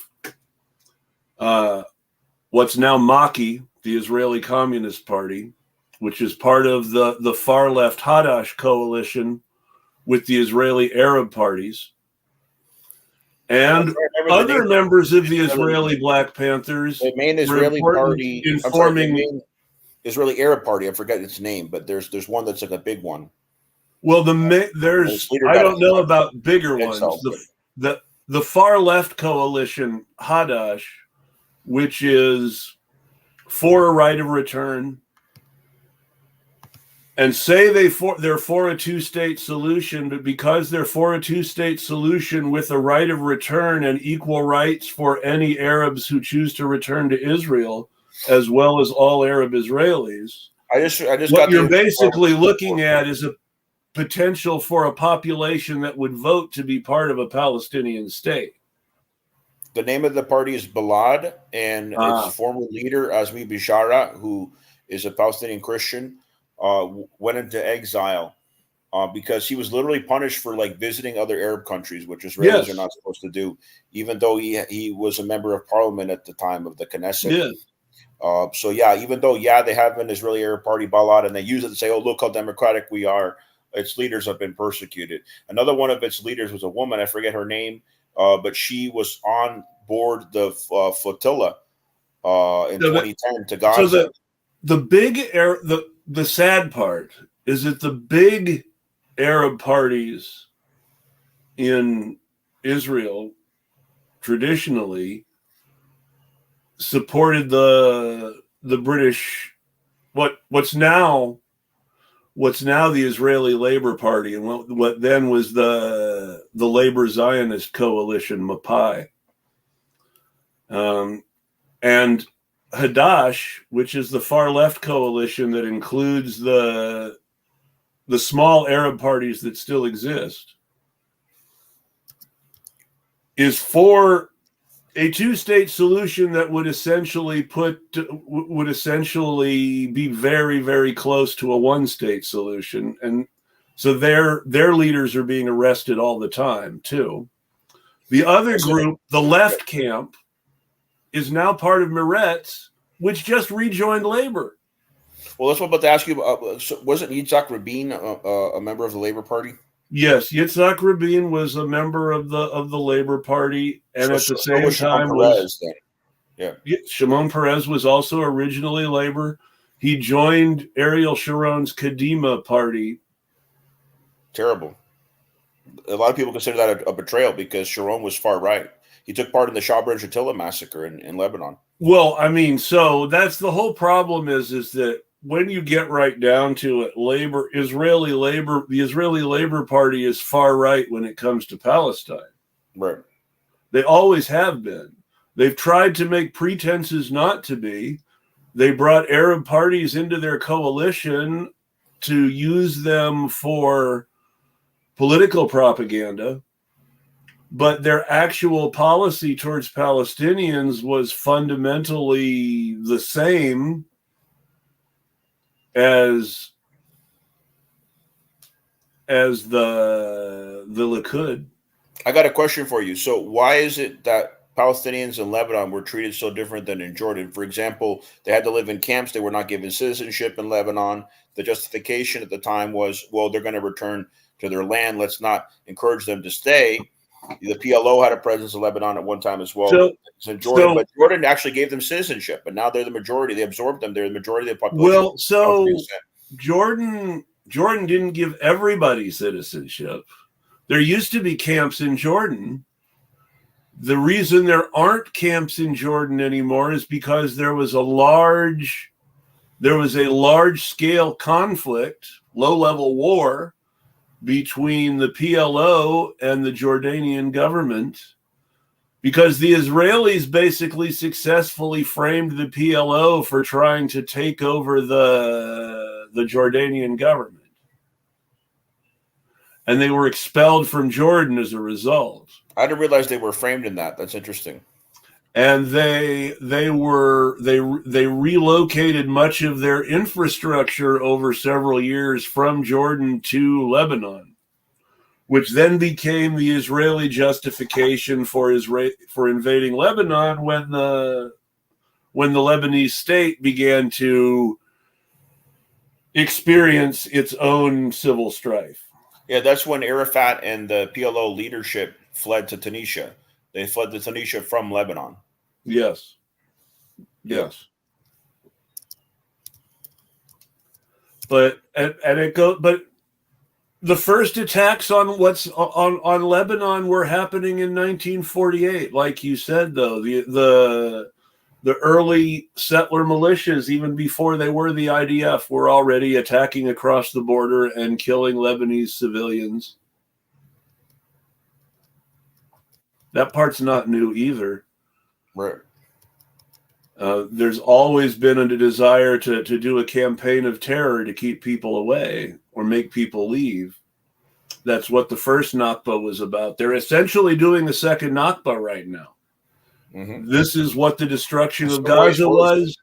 what's now Maki, the Israeli Communist Party, which is part of the far left Hadash coalition with the Israeli Arab parties. And other members of the Israeli Black Panthers. The main Israeli party, Israeli Arab party, I forget its name, but there's one that's like a big one. Well, I don't know about bigger ones. The far left coalition, Hadash, which is for a right of return, and say they're for a two-state solution, but because they're for a two-state solution with a right of return and equal rights for any Arabs who choose to return to Israel, as well as all Arab Israelis, what you're basically looking at is a potential for a population that would vote to be part of a Palestinian state. The name of the party is Balad, and its former leader, Azmi Bishara, who is a Palestinian Christian, went into exile because he was literally punished for like visiting other Arab countries, which Israelis are not supposed to do, even though he was a member of parliament at the time of the Knesset. Even though they have an Israeli Arab party, Balad, and they use it to say, oh, look how democratic we are, its leaders have been persecuted. Another one of its leaders was a woman, I forget her name, but she was on board the flotilla in 2010 to Gaza. So the sad part is that the big Arab parties in Israel traditionally supported the British, what's now the Israeli Labor Party, and what then was the Labor Zionist Coalition, Mapai. And Hadash, which is the far left coalition that includes the small Arab parties that still exist, is for a two-state solution that would essentially be very, very close to a one-state solution. And so their leaders are being arrested all the time too. The other group, the left camp, is now part of Meretz, which just rejoined Labor. Well, that's what I'm about to ask you about. So wasn't Yitzhak Rabin a member of the Labor Party? Yes, Yitzhak Rabin was a member of the Labor Party, and at the same time Shimon Peres was also originally Labor. He joined Ariel Sharon's Kadima party. Terrible. A lot of people consider that a betrayal because Sharon was far right. He took part in the Shabra and Shatila massacre in Lebanon. Well, I mean, so that's the whole problem is that when you get right down to it, the Israeli Labor Party is far right when it comes to Palestine. Right. They always have been. They've tried to make pretenses not to be. They brought Arab parties into their coalition to use them for political propaganda, but their actual policy towards Palestinians was fundamentally the same as the Likud. I got a question for you. So why is it that Palestinians in Lebanon were treated so different than in Jordan? For example, they had to live in camps. They were not given citizenship in Lebanon. The justification at the time was, well, they're going to return to their land. Let's not encourage them to stay. The PLO had a presence in Lebanon at one time as well. In Jordan, but Jordan actually gave them citizenship, but now they're the majority. They absorbed them. They're the majority of the population. Well, so Jordan didn't give everybody citizenship. There used to be camps in Jordan. The reason there aren't camps in Jordan anymore is because there was a large scale conflict, low-level war between the PLO and the Jordanian government, because the Israelis basically successfully framed the PLO for trying to take over the Jordanian government. And they were expelled from Jordan as a result. I didn't realize they were framed in that. That's interesting. And they relocated much of their infrastructure over several years from Jordan to Lebanon, which then became the Israeli justification for invading Lebanon when the Lebanese state began to experience its own civil strife. Yeah, that's when Arafat and the PLO leadership fled to Tunisia. They fled to Tunisia from Lebanon. Yes. But the first attacks on on Lebanon were happening in 1948. Like you said, though, the early settler militias, even before they were the IDF, were already attacking across the border and killing Lebanese civilians. That part's not new either. Right. There's always been a desire to do a campaign of terror to keep people away or make people leave. That's what the first Nakba was about. They're essentially doing the second Nakba right now. Mm-hmm. This is what the destruction of Gaza was.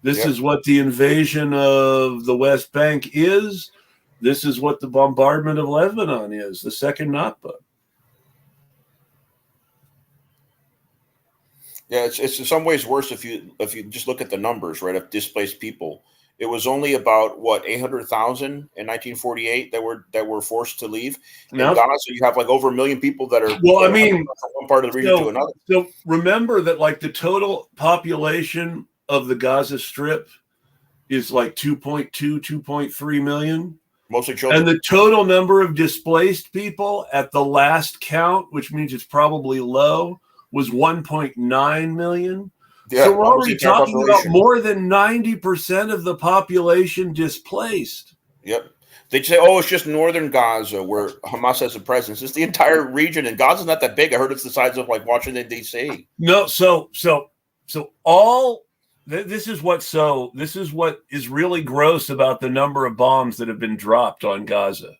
This is what the invasion of the West Bank is. This is what the bombardment of Lebanon is, the second Nakba. Yeah, it's in some ways worse if you just look at the numbers, right, of displaced people. It was only about 800,000 in 1948 that were forced to leave. In Gaza, you have like over 1 million people that are from one part of the region to another. So remember that like the total population of the Gaza Strip is like 2.3 million. Mostly children. And the total number of displaced people at the last count, which means it's probably low, was 1.9 million. Yeah, so we're already talking about more than 90% of the population displaced. Yep. They say, oh, it's just northern Gaza where Hamas has a presence. It's the entire region, and Gaza's not that big. I heard it's the size of like Washington, D.C. No, so So this is what is really gross about the number of bombs that have been dropped on Gaza.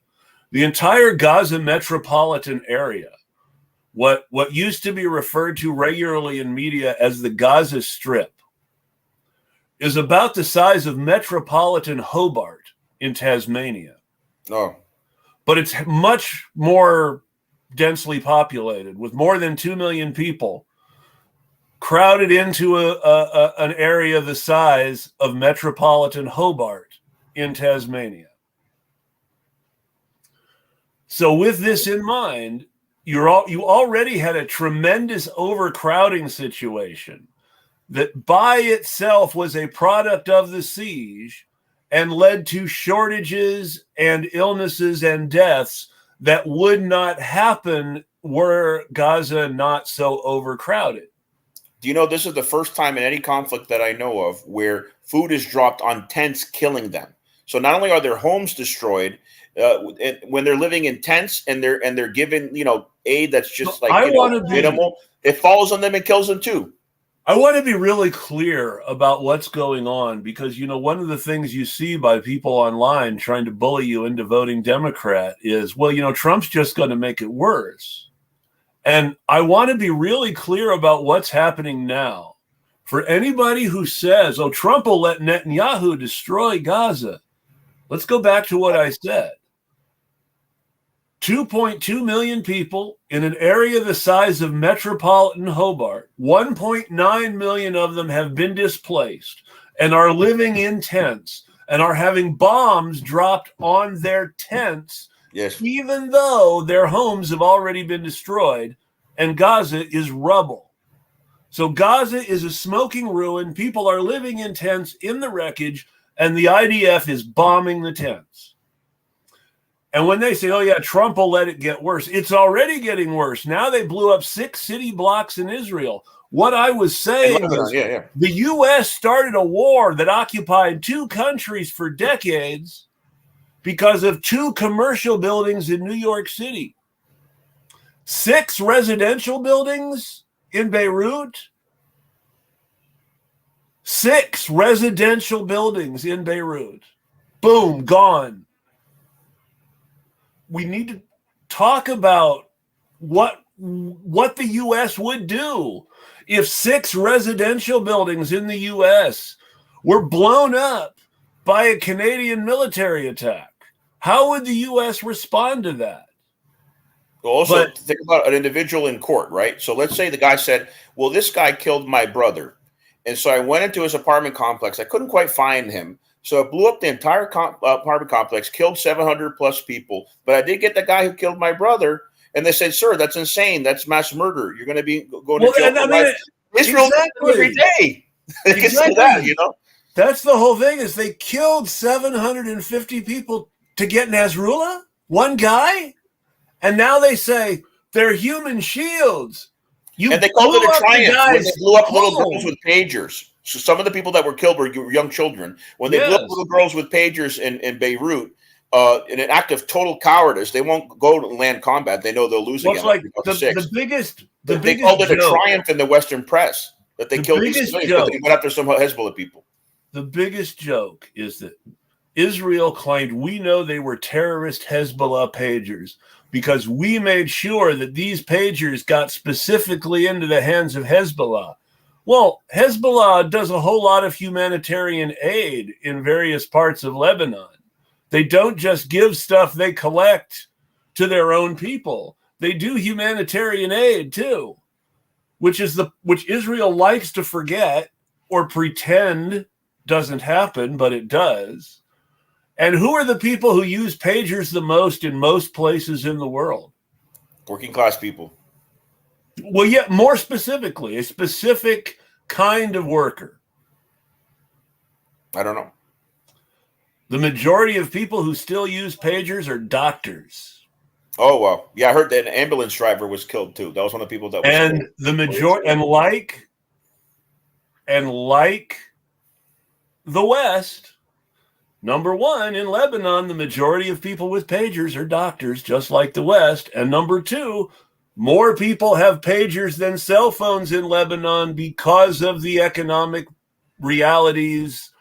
The entire Gaza metropolitan area, what used to be referred to regularly in media as the Gaza Strip, is about the size of metropolitan Hobart in Tasmania. Oh. But it's much more densely populated, with more than 2 million people crowded into an area the size of metropolitan Hobart in Tasmania. So with this in mind, you already had a tremendous overcrowding situation that by itself was a product of the siege and led to shortages and illnesses and deaths that would not happen were Gaza not so overcrowded. Do you know this is the first time in any conflict that I know of where food is dropped on tents, killing them? So not only are their homes destroyed, when they're living in tents and they're given aid that's just minimal, it falls on them and kills them too. I want to be really clear about what's going on because, one of the things you see by people online trying to bully you into voting Democrat is, well, Trump's just going to make it worse. And I want to be really clear about what's happening now. For anybody who says, oh, Trump will let Netanyahu destroy Gaza, let's go back to what I said. 2.2 million people in an area the size of metropolitan Hobart. 1.9 million of them have been displaced and are living in tents and are having bombs dropped on their tents, yes, even though their homes have already been destroyed and Gaza is rubble. So Gaza is a smoking ruin. People are living in tents in the wreckage, and the IDF is bombing the tents. And when they say, oh, yeah, Trump will let it get worse, it's already getting worse. Now they blew up 6 city blocks in Israel. What I was saying is the U.S. started a war that occupied 2 countries for decades because of 2 commercial buildings in New York City. 6 residential buildings in Beirut. 6 residential buildings in Beirut. Boom, gone. We need to talk about what the U.S. would do if 6 residential buildings in the U.S. were blown up by a Canadian military attack. How would the U.S. respond to that? Also, think about an individual in court, right? So let's say the guy said, well, this guy killed my brother. And so I went into his apartment complex. I couldn't quite find him. So it blew up the entire apartment complex, killed 700 plus people. But I did get the guy who killed my brother. And they said, sir, that's insane. That's mass murder. You're going to be going to jail for life. Israel every day. They can say that, That's the whole thing is they killed 750 people to get Nasrallah? One guy? And now they say they're human shields. And they called it a triumph when they blew up little girls with pagers. So some of the people that were killed were young children. When they blew up little girls with pagers in Beirut, in an act of total cowardice, they won't go to land combat. They know they'll lose again. Like the biggest they called it a triumph in the Western press that they killed these civilians, but they went after some Hezbollah people. The biggest joke is that Israel claimed we know they were terrorist Hezbollah pagers because we made sure that these pagers got specifically into the hands of Hezbollah. Well, Hezbollah does a whole lot of humanitarian aid in various parts of Lebanon. They don't just give stuff they collect to their own people. They do humanitarian aid too, which Israel likes to forget or pretend doesn't happen, but it does. And who are the people who use pagers the most in most places in the world? Working class people. Well, yeah, more specifically, a specific kind of worker. I don't know. The majority of people who still use pagers are doctors. Oh, well. Yeah, I heard that an ambulance driver was killed too. That was one of the people that was and killed. The majority and like the West, number one, in Lebanon, the majority of people with pagers are doctors, just like the West. And number two, More people have pagers than cell phones in Lebanon because of the economic realities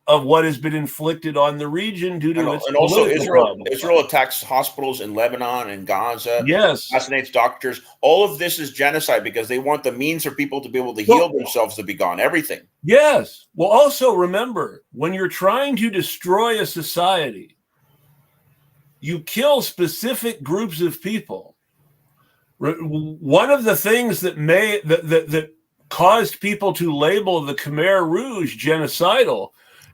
of what has been inflicted on the region due to its And also political problems. Israel attacks hospitals in Lebanon and Gaza, Yes. assassinates doctors. All of this is genocide because they want the means for people to be able to heal themselves to be gone. Everything. Yes. Well, also remember, when you're trying to destroy a society, you kill specific groups of people. One of the things that caused people to label the Khmer Rouge genocidal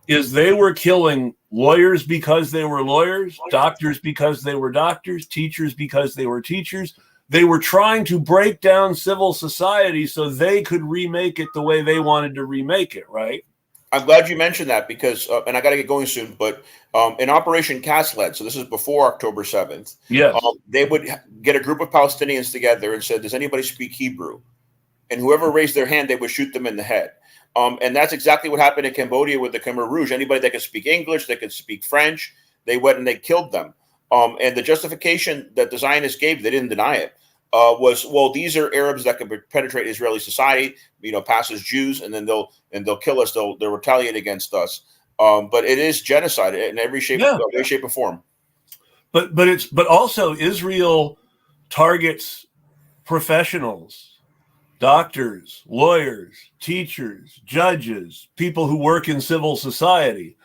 is they were killing lawyers because they were lawyers, doctors because they were doctors, teachers because they were teachers. They were trying to break down civil society so they could remake it the way they wanted to remake it, right? I'm glad you mentioned that because, and I got to get going soon, but in Operation Cast Lead, so this is before October 7th, yes. They would get a group of Palestinians together and said, does anybody speak Hebrew? And whoever raised their hand, they would shoot them in the head. And that's exactly what happened in Cambodia with the Khmer Rouge. Anybody that could speak English, that could speak French, they went and they killed them. And the justification that the Zionists gave, they didn't deny it, was, well, these are Arabs that can penetrate Israeli society, pass as Jews, and then they'll kill us. They'll retaliate against us. But it is genocide in every shape, shape or form. But also Israel targets professionals. Doctors, lawyers, teachers, judges, people who work in civil society.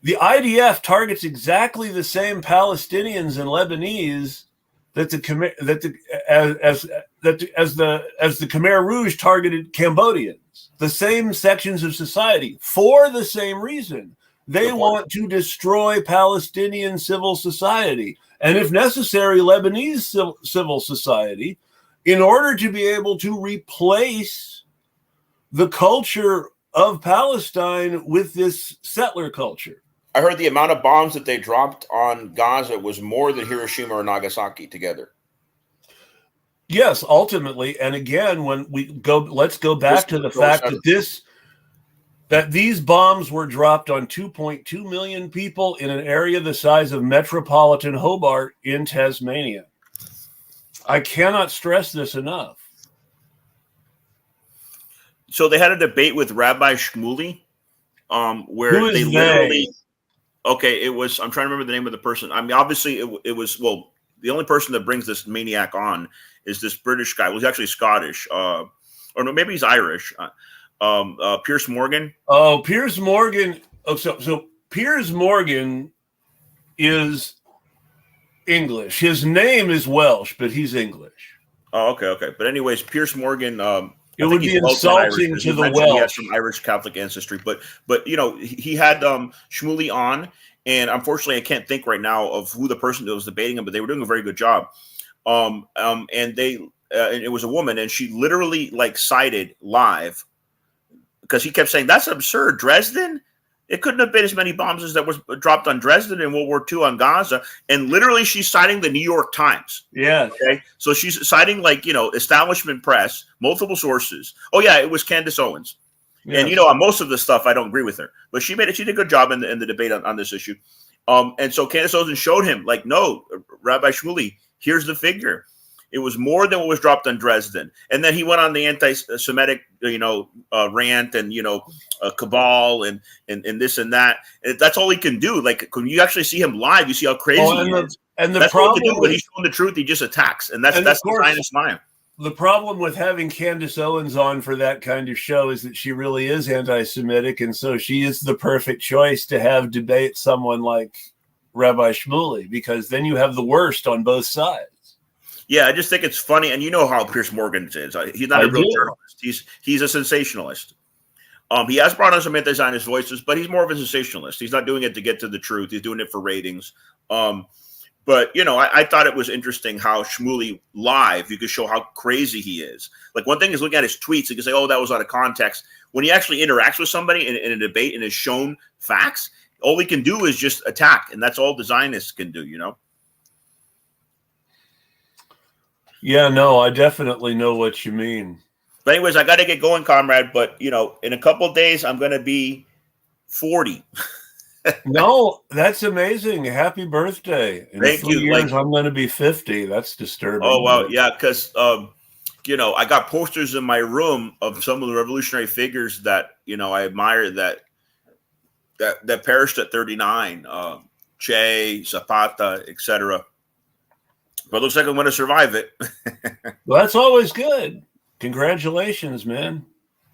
The IDF targets exactly the same Palestinians and Lebanese that the Khmer Rouge targeted Cambodians. The same sections of society for the same reason. They want to destroy Palestinian civil society, and if necessary, Lebanese civil society, in order to be able to replace the culture of Palestine with this settler culture. I heard the amount of bombs that they dropped on Gaza was more than Hiroshima or Nagasaki together. Yes, ultimately. And again, when we go, let's go back to the fact that these bombs were dropped on 2.2 million people in an area the size of metropolitan Hobart in Tasmania. I cannot stress this enough. So they had a debate with Rabbi Shmuley, where they literally. Okay, it was. I'm trying to remember the name of the person. I mean, obviously, it was. Well, the only person that brings this maniac on is this British guy. Well, he's actually Scottish, or no, maybe he's Irish. Piers Morgan. Oh, Piers Morgan. Oh, so Piers Morgan is English. His name is Welsh, but he's English. Oh, okay. But anyways, Piers Morgan. It would be insulting to the Welsh. He has some Irish Catholic ancestry, but he had Shmuley on, and unfortunately, I can't think right now of who the person that was debating him, but they were doing a very good job. And it was a woman, and she literally cited live because he kept saying that's absurd. Dresden. It couldn't have been as many bombs as that was dropped on Dresden in World War II on Gaza. And literally she's citing the New York Times. Yeah. Okay. So she's citing establishment press, multiple sources. Oh yeah, it was Candace Owens. Yes. And on most of the stuff I don't agree with her. But she did a good job in the debate on this issue. And so Candace Owens showed him, no, Rabbi Shmuley, here's the figure. It was more than what was dropped on Dresden. And then he went on the anti-Semitic, rant and, cabal and this and that. And that's all he can do. When you actually see him live, you see how crazy he is. And that's problem what he can do. When he's showing the truth, he just attacks. And that's the Zionist mind. The problem with having Candace Owens on for that kind of show is that she really is anti-Semitic. And so she is the perfect choice to have debate someone like Rabbi Shmuley, because then you have the worst on both sides. Yeah, I just think it's funny, and you know how Piers Morgan is. He's not a real journalist. He's a sensationalist. He has brought on some anti-Zionist voices, but he's more of a sensationalist. He's not doing it to get to the truth. He's doing it for ratings. But I thought it was interesting how Shmuley live, you could show how crazy he is. One thing is looking at his tweets, you can say, oh, that was out of context. When he actually interacts with somebody in a debate and is shown facts, all he can do is just attack, and that's all the Zionists can do, Yeah, no, I definitely know what you mean. But anyways, I got to get going, comrade. But, in a couple of days, I'm going to be 40. No, that's amazing. Happy birthday. In Thank 3 you. years, Like, I'm going to be 50. That's oh disturbing. well, But yeah, because I got posters in my room of some of the revolutionary figures that I admire that perished at 39, Che, Zapata, etc. But it looks like I'm going to survive it. well, that's always good. Congratulations, man.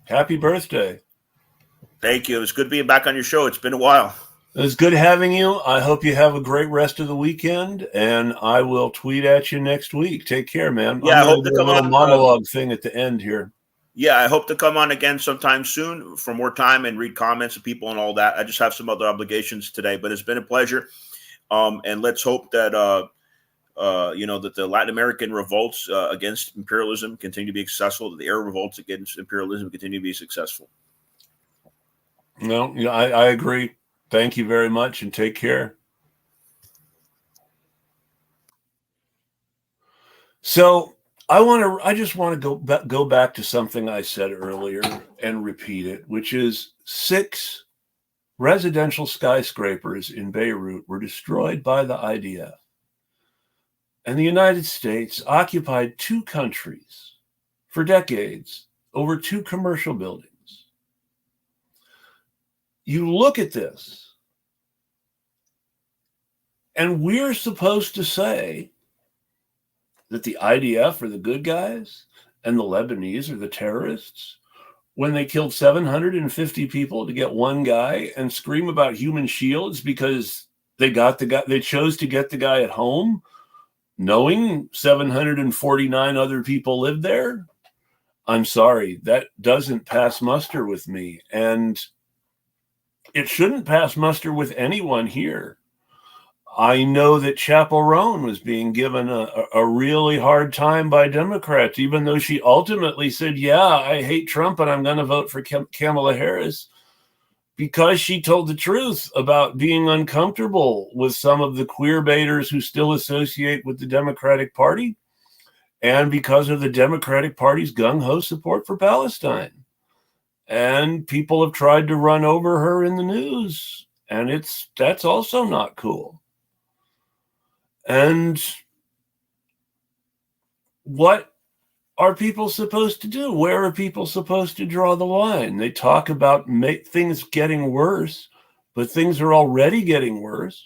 Happy birthday. Thank you. It's good being back on your show. It's been a while. It was good having you. I hope you have a great rest of the weekend, and I will tweet at you next week. Take care, man. I'm Yeah, I going to hope to do a come little on. monologue thing at the end here. Yeah, I hope to come on again sometime soon for more time and read comments of people and all that. I just have some other obligations today, but it's been a pleasure. And let's hope that that the Latin American revolts against imperialism continue to be successful. That the Arab revolts against imperialism continue to be successful. No, yeah, I agree. Thank you very much, and take care. So I just want to go back to something I said earlier and repeat it, which is 6 residential skyscrapers in Beirut were destroyed by the IDF. And the United States occupied 2 countries for decades over 2 commercial buildings. You look at this, and we're supposed to say that the IDF are the good guys and the Lebanese are the terrorists when they killed 750 people to get one guy and scream about human shields because they chose to get the guy at home, knowing 749 other people lived there. I'm sorry, that doesn't pass muster with me. And it shouldn't pass muster with anyone here. I know that Chapel Roan was being given a really hard time by Democrats, even though she ultimately said, yeah, I hate Trump and I'm going to vote for Kamala Harris, because she told the truth about being uncomfortable with some of the queer baiters who still associate with the Democratic Party, and because of the Democratic Party's gung-ho support for Palestine. And people have tried to run over her in the news, and that's also not cool. And what are people supposed to do? Where are people supposed to draw the line? They talk about things getting worse, but things are already getting worse.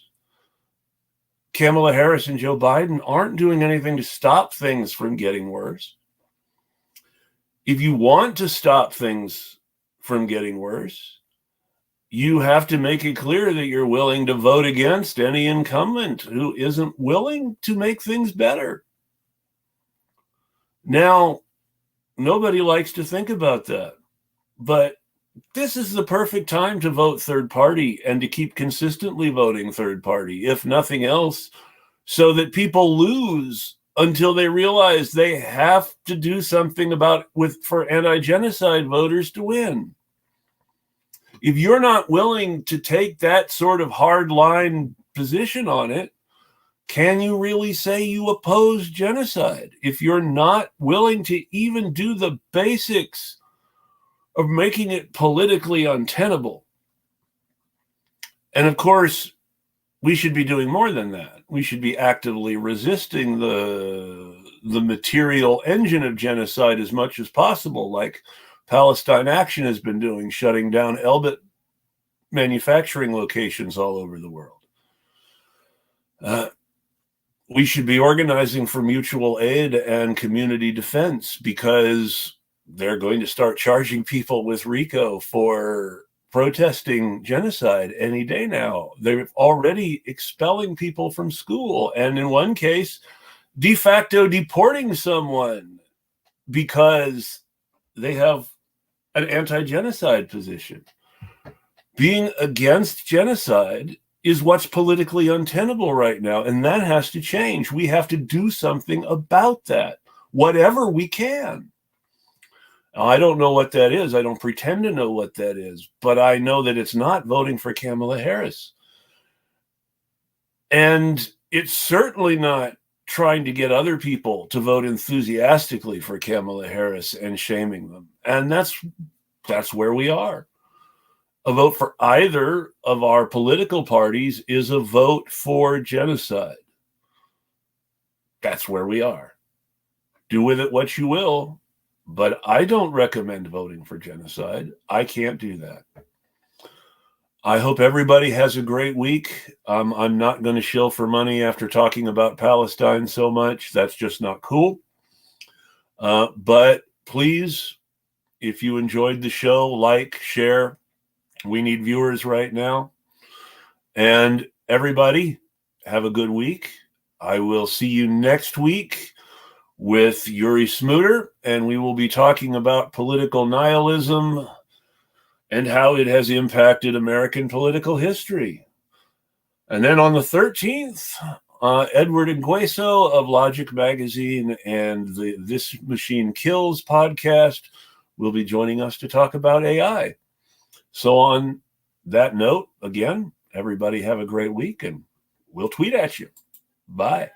Kamala Harris and Joe Biden aren't doing anything to stop things from getting worse. If you want to stop things from getting worse, you have to make it clear that you're willing to vote against any incumbent who isn't willing to make things better. Now, nobody likes to think about that, but this is the perfect time to vote third party and to keep consistently voting third party, if nothing else, so that people lose until they realize they have to do something for anti-genocide voters to win. If you're not willing to take that sort of hard line position on it, can you really say you oppose genocide? If you're not willing to even do the basics of making it politically untenable. And of course, we should be doing more than that. We should be actively resisting the material engine of genocide as much as possible, like Palestine Action has been doing, shutting down Elbit manufacturing locations all over the world. We should be organizing for mutual aid and community defense, because they're going to start charging people with RICO for protesting genocide any day now. They're already expelling people from school, and in one case, de facto deporting someone because they have an anti-genocide position. Being against genocide is what's politically untenable right now, and that has to change. We have to do something about that, whatever we can. Now, I don't know what that is. I don't pretend to know what that is, but I know that it's not voting for Kamala Harris. And it's certainly not trying to get other people to vote enthusiastically for Kamala Harris and shaming them. And that's where we are. a vote for either of our political parties is a vote for genocide. That's where we are. Do with it what you will, but I don't recommend voting for genocide. I can't do that. I hope everybody has a great week. I'm not going to shill for money after talking about Palestine so much. That's just not cool. But please, if you enjoyed the show, like, share. We need viewers right now. And everybody, have a good week. I will see you next week with Yuri Smuter, and we will be talking about political nihilism and how it has impacted American political history. And then on the 13th, Edward Ngueso of Logic Magazine and the This Machine Kills podcast will be joining us to talk about AI. So on that note, again, everybody have a great week, and we'll tweet at you. Bye.